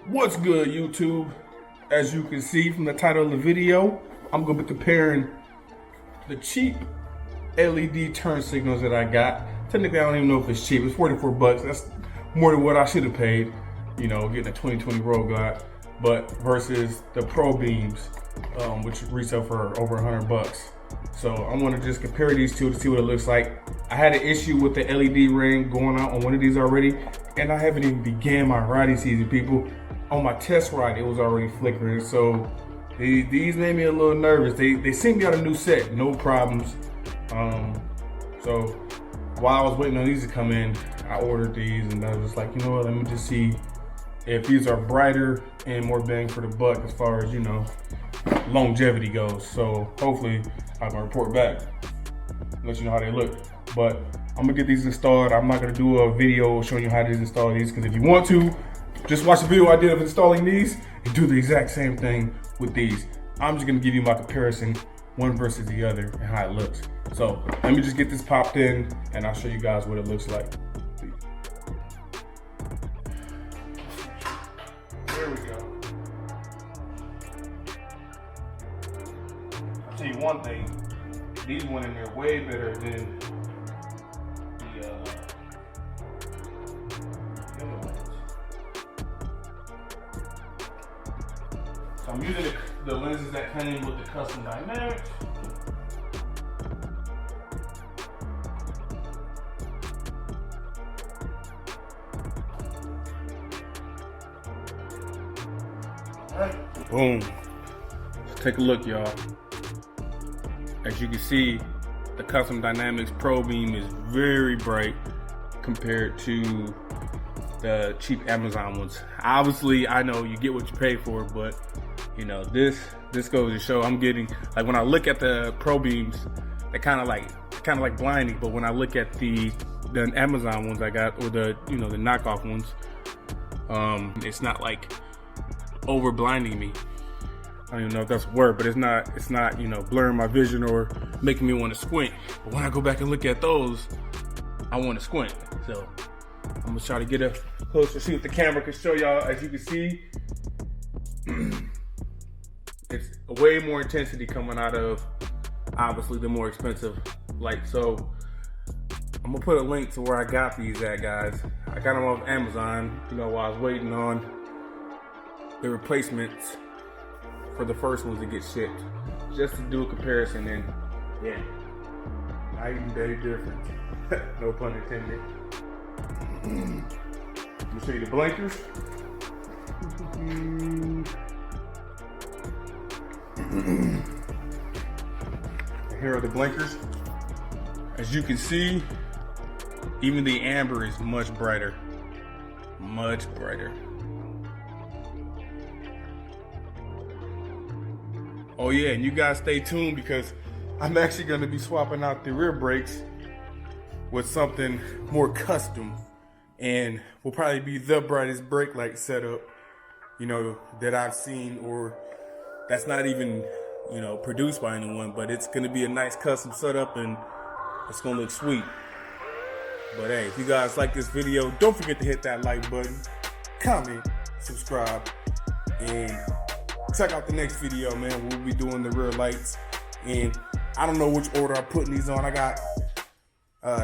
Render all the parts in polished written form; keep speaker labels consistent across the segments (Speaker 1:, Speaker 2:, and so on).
Speaker 1: What's good, YouTube? As you can see from the title of the video, I'm going to be comparing the cheap LED turn signals that I got. Technically, I don't even know if it's cheap. It's 44 bucks. That's more than what I should have paid, you know, getting a 2020 Road Glide. But versus the Pro Beams, which resell for over 100 bucks. So I'm going to just compare these two to see what it looks like. I had an issue with the LED ring going out on one of these already, and I haven't even began my riding season, people. On my test ride, it was already flickering, so these made me a little nervous. They sent me out a new set, no problems. So while I was waiting on these to come in, I ordered these, and I was just like, you know what, let me just see if these are brighter and more bang for the buck as far as, you know, longevity goes. So hopefully I can report back, let you know how they look. But I'm gonna get these installed. I'm not gonna do a video showing you how to install these, because if you want to, just watch the video I did of installing these and do the exact same thing with these. I'm just gonna give you my comparison, one versus the other, and how it looks. So let me just get this popped in and I'll show you guys what it looks like. There we go. I'll tell you one thing, these went in there way better than the other ones. So I'm using the lenses that came with the custom dynamics. Alright, boom. Let's take a look, y'all. As you can see, the custom dynamics Pro Beam is very bright compared to the cheap Amazon ones. Obviously, I know you get what you pay for, but you know, this goes to show I'm getting, like, when I look at the Pro Beams, they kind of like blinding, but when I look at the Amazon ones I got, or the, you know, the knockoff ones, it's not like over blinding me. I don't even know if that's a word, but it's not, you know, blurring my vision or making me want to squint. But when I go back and look at those, I want to squint. So I'm gonna try to get a closer, see what the camera can show y'all. As you can see, it's way more intensity coming out of, obviously, the more expensive light. So I'm gonna put a link to where I got these at, guys. I got them off Amazon, you know, while I was waiting on the replacements for the first ones to get shipped, just to do a comparison. And yeah, not even very different. No pun intended. Let me show you the blinkers. Here are the blinkers. As you can see, even the amber is much brighter. Much brighter. Oh yeah, and you guys stay tuned, because I'm actually gonna be swapping out the rear brakes with something more custom, and will probably be the brightest brake light setup, you know, that I've seen, or that's not even, you know, produced by anyone, but it's gonna be a nice custom setup and it's gonna look sweet. But hey, if you guys like this video, don't forget to hit that like button, comment, subscribe, and check out the next video, man. We'll be doing the rear lights, and I don't know which order I'm putting these on. I got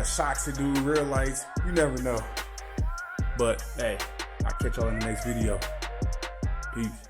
Speaker 1: shocks to do, rear lights, you never know. But hey, I'll catch y'all in the next video. Peace.